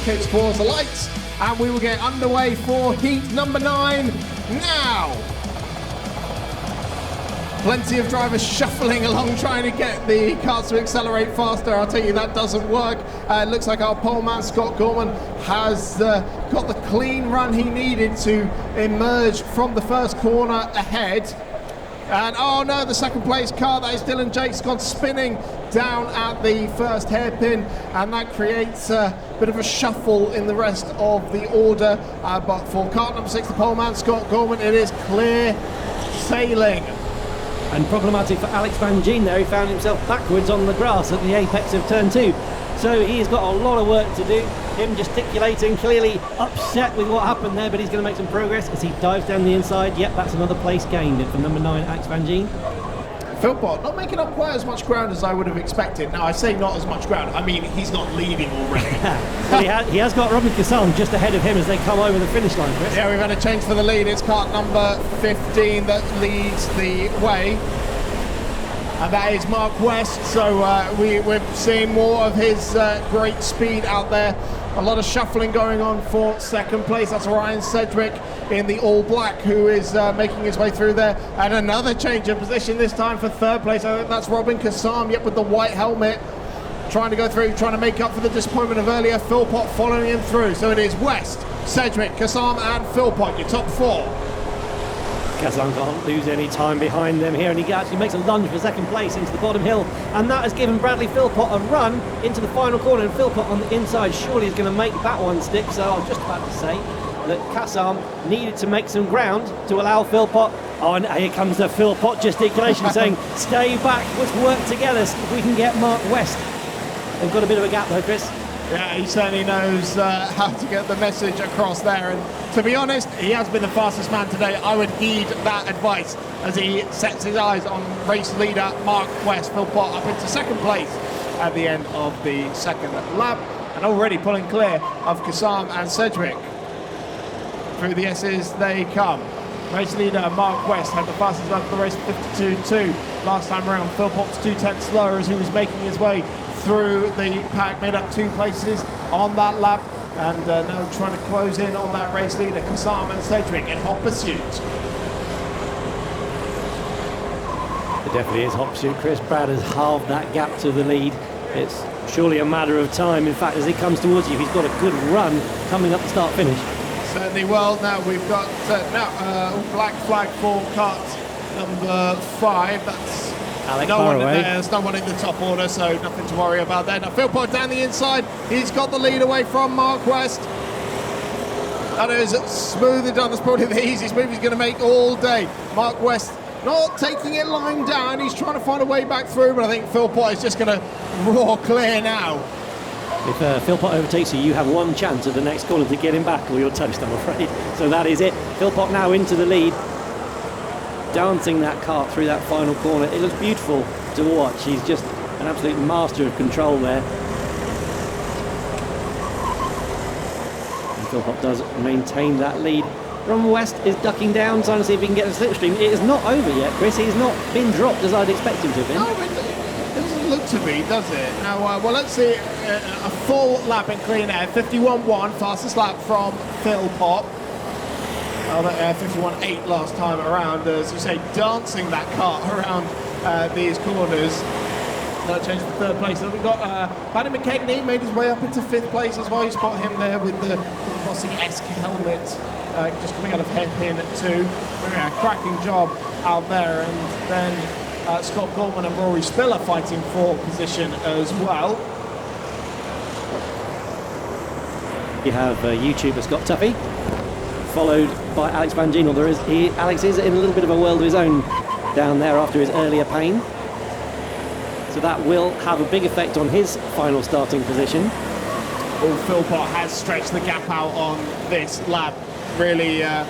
indicates towards the lights, and we will get underway for heat number 9 now. Plenty of drivers shuffling along trying to get the cars to accelerate faster. I'll tell you, that doesn't work. It looks like our pole man, Scott Gorman, has got the clean run he needed to emerge from the first corner ahead. And oh no, the second place car, that is Dylan Jake's gone spinning down at the first hairpin, and that creates a bit of a shuffle in the rest of the order. But for car number 6, the pole man, Scott Gorman, it is clear sailing. And problematic for Alex Van Gien there. He found himself backwards on the grass at the apex of turn 2. So he's got a lot of work to do. Him gesticulating, clearly upset with what happened there, but he's going to make some progress as he dives down the inside. Yep, that's another place gained for number 9, Alex Van Gien. Philpott not making up quite as much ground as I would have expected. Now, I say not as much ground, I mean he's not leading already. Well, he has got Robin Casson just ahead of him as they come over the finish line, Chris. Yeah, we've had a change for the lead. It's kart number 15 that leads the way. And that is Mark West, so we're seeing more of his great speed out there. A lot of shuffling going on for second place. That's Ryan Sedgwick in the all black, who is making his way through there. And another change of position, this time for third place. I think that's Robin Kassam, yep, with the white helmet, trying to go through, trying to make up for the disappointment of earlier. Philpott following him through. So it is West, Sedgwick, Kassam and Philpott, your top 4. Kazan can't lose any time behind them here, and he actually makes a lunge for second place into the bottom hill, and that has given Bradley Philpott a run into the final corner, and Philpott on the inside surely is going to make that one stick. So I was just about to say that Kassam needed to make some ground to allow Philpott. Oh, and here comes the Philpott gesticulation saying, stay back, let's work together, see if we can get Mark West. They've got a bit of a gap though, Chris. Yeah, he certainly knows how to get the message across there, and to be honest, he has been the fastest man today. I would heed that advice as he sets his eyes on race leader Mark West. Philpott up into second place at the end of the second lap, and already pulling clear of Kassam and Sedgwick. Through the S's they come. Race leader Mark West had the fastest lap of the race, 52.2 last time around. Philpott was 2/10 slower as he was making his way through the pack, made up 2 places on that lap, and now trying to close in on that race leader, Kassam and Sedgwick, in hot pursuit. It definitely is hot pursuit, Chris. Brad has halved that gap to the lead. It's surely a matter of time. In fact, as he comes towards you, he's got a good run coming up the start-finish. Certainly well. Now we've got black flag for kart number 5. That's Alex no one in Barraway. there. There's no one in the top order, so nothing to worry about there. Now Philpott down the inside. He's got the lead away from Mark West. That is smoothly done. That's probably the easiest move he's going to make all day. Mark West not taking it lying down. He's trying to find a way back through, but I think Philpott is just going to roar clear now. If Philpott overtakes you, you have one chance at the next corner to get him back, or you're toast, I'm afraid. So that is it. Philpott now into the lead, dancing that kart through that final corner. It looks beautiful to watch. He's just an absolute master of control there. And Philpott does maintain that lead. Ron West is ducking down, trying to see if he can get a slipstream. It is not over yet, Chris. He's not been dropped as I'd expect him to have been. No, it doesn't look to be, does it? Now, well, let's see a full lap in clean air. 51.1, fastest lap from Philpott. 51.8 last time around, as you say, dancing that kart around these corners. That changed to third place. Then we've got Paddy McKegney made his way up into 5th place as well. You spot him there with the Bossy-esque helmet, just coming out of hairpin 2. A cracking job out there. And then Scott Gorman and Rory Spiller fighting for position as well. You have YouTuber Scott Tuffy, followed by Alex Van Gien. Alex is in a little bit of a world of his own down there after his earlier pain. So that will have a big effect on his final starting position. Oh, Philpott has stretched the gap out on this lap. Really has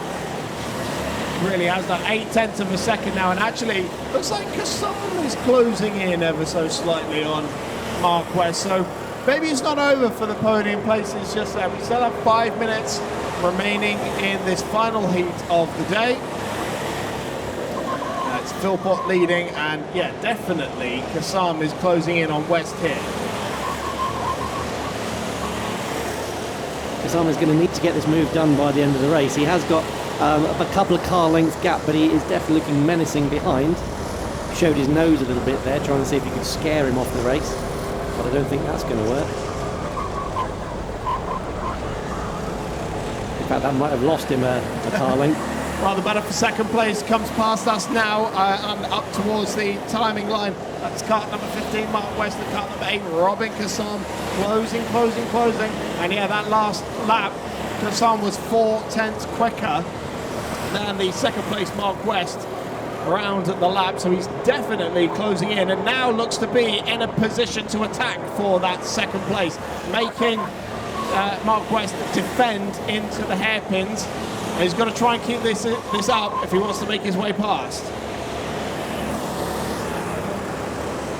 done. 0.8 of a second now, and actually looks like Kassam is closing in ever so slightly on Mark West. So maybe it's not over for the podium places just there. We still have 5 minutes remaining in this final heat of the day. It's Philpott leading, and yeah, definitely Kassam is closing in on West here. Kasam is going to need to get this move done by the end of the race. He has got a couple of car length gap, but he is definitely looking menacing behind. Showed his nose a little bit there, trying to see if he could scare him off the race, but I don't think that's going to work. In fact, that might have lost him a car length. Well, the battle for second place comes past us now and up towards the timing line. That's kart number 15, Mark West, and kart number 8, Robin Kasam, closing. And yeah, that last lap, Kasam was 4/10 quicker than the second place Mark West around the lap, so he's definitely closing in and now looks to be in a position to attack for that second place, making Mark West defend into the hairpins. He's got to try and keep this up if he wants to make his way past.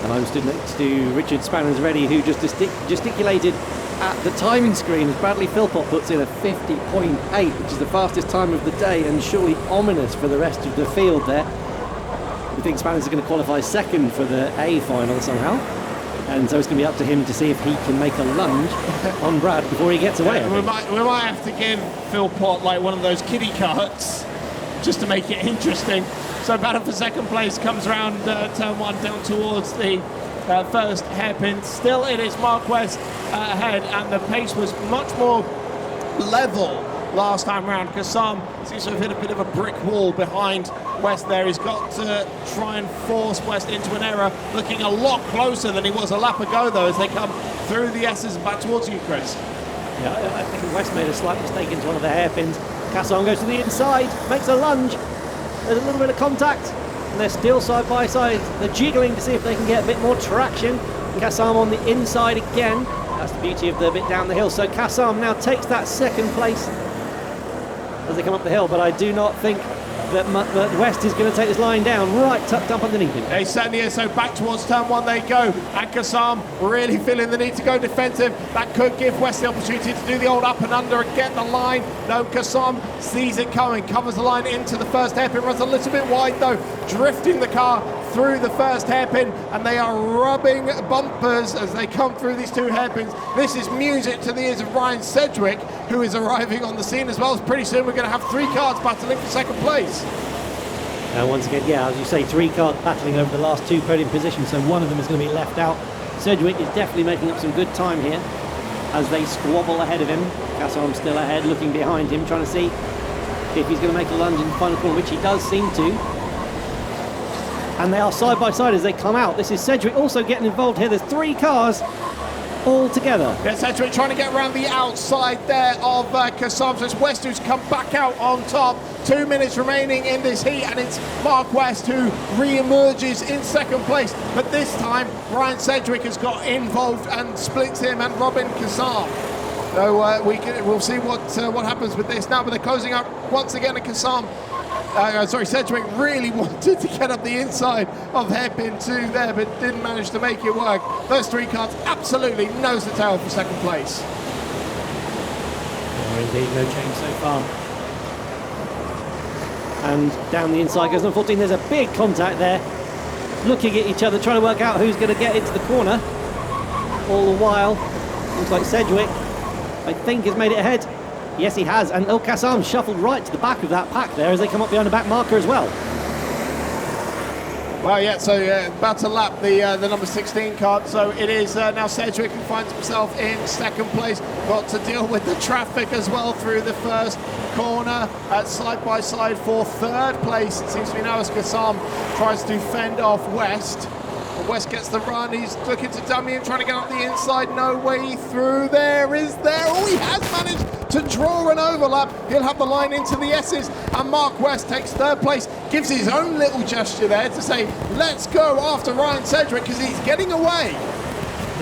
And I'm stood next to Richard Spanners-Ready, who just gesticulated at the timing screen as Bradley Philpott puts in a 50.8, which is the fastest time of the day and surely ominous for the rest of the field there. We think Spanners is going to qualify second for the A final somehow. And so it's going to be up to him to see if he can make a lunge on Brad before he gets away. We might have to give Philpott like one of those kiddie carts just to make it interesting. So battle for second place comes around turn 1 down towards the first hairpin. Still it is Mark West ahead, and the pace was much more level last time round. Kasam seems to have hit a bit of a brick wall behind West there. He's got to try and force West into an error, looking a lot closer than he was a lap ago though as they come through the S's and back towards you, Chris. Yeah, I think West made a slight mistake into one of the hairpins. Kasam goes to the inside, makes a lunge. There's a little bit of contact, and they're still side by side. They're jiggling to see if they can get a bit more traction. Kasam on the inside again. That's the beauty of the bit down the hill. So Kasam now takes that second place as they come up the hill, but I do not think that West is going to take this line down, right tucked up underneath him. He certainly is, so back towards turn 1 they go, and Kasam really feeling the need to go defensive. That could give West the opportunity to do the old up and under and get the line. No, Kasam sees it coming, covers the line into the first hairpin, runs a little bit wide though, drifting the car through the first hairpin, and they are rubbing bumpers as they come through these two hairpins. This is music to the ears of Ryan Sedgwick, who is arriving on the scene as well. Pretty soon we're going to have 3 cars battling for second place. And once again, yeah, as you say, 3 cars battling over the last 2 podium positions, so one of them is going to be left out. Sedgwick is definitely making up some good time here as they squabble ahead of him. Kasam still ahead, looking behind him, trying to see if he's going to make a lunge in the final corner, which he does seem to. And they are side by side as they come out. This is Sedgwick also getting involved here. There's 3 cars all together. Yeah, Sedgwick trying to get around the outside there of Kasam. So it's West who's come back out on top. 2 minutes remaining in this heat, and it's Mark West who re-emerges in second place. But this time, Ryan Sedgwick has got involved and splits him and Robin Kasam. So we'll see what happens with this now. But they're closing up once again at Kasam. Sedgwick really wanted to get up the inside of hairpin 2 there, but didn't manage to make it work. Those 3 cars absolutely nose to tail for second place. Indeed, no change so far. And down the inside goes on 14. There's a big contact there, looking at each other, trying to work out who's going to get into the corner. All the while, looks like Sedgwick, I think, has made it ahead. Yes, he has, and Kasam shuffled right to the back of that pack there as they come up behind the back marker as well. Well, yeah, so about to lap the number 16 card, so it is now Sedgwick who finds himself in second place. Got to deal with the traffic as well through the first corner, side by side for third place. It seems to be now as Kasam tries to fend off West. West gets the run, he's looking to dummy and trying to get up the inside, no way through. There is there, oh, he has managed to draw an overlap. He'll have the line into the S's, and Mark West takes third place, gives his own little gesture there to say, let's go after Ryan Sedgwick, because he's getting away.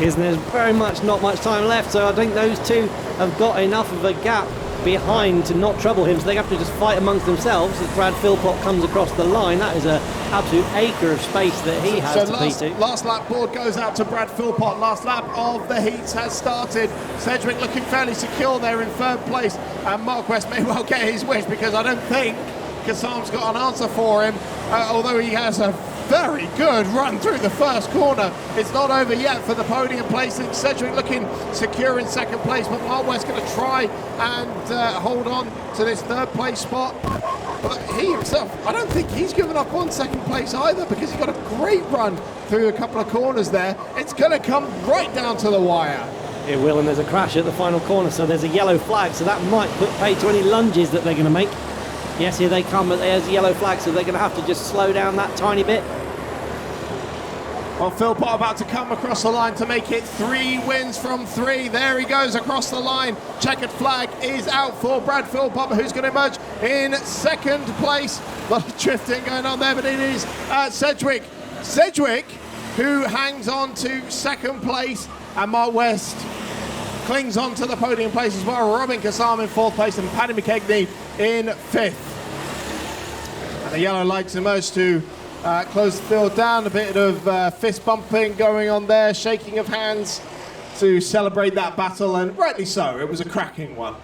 Isn't there very much not much time left, so I think those 2 have got enough of a gap behind to not trouble him, so they have to just fight amongst themselves as Brad Philpott comes across the line. That is an absolute acre of space that he has to beat to. Last lap board goes out to Brad Philpott. Last lap of the heats has started. Sedgwick looking fairly secure there in third place, and Mark West may well get his wish, because I don't think Kasam's got an answer for him, although he has a very good run through the first corner. It's not over yet for the podium placing. Sedgwick looking secure in second place, but Mark West going to try and hold on to this third place spot. But he himself, I don't think he's given up on second place either, because he got a great run through a couple of corners there. It's going to come right down to the wire. It will, and there's a crash at the final corner, so there's a yellow flag, so that might put pay to any lunges that they're going to make. Yes, here they come, but there's a yellow flag, so they're going to have to just slow down that tiny bit. Well, Philpott about to come across the line to make it 3 wins from 3. There he goes across the line. Checkered flag is out for Brad Philpott, who's going to emerge in second place. A lot of drifting going on there, but it is Sedgwick. Sedgwick, who hangs on to second place, and Mark West clings on to the podium place as well. Robin Kassam in fourth place and Paddy McKegney in fifth. And the yellow lights emerge to close the field down. A bit of fist bumping going on there, shaking of hands to celebrate that battle, and rightly so. It was a cracking one.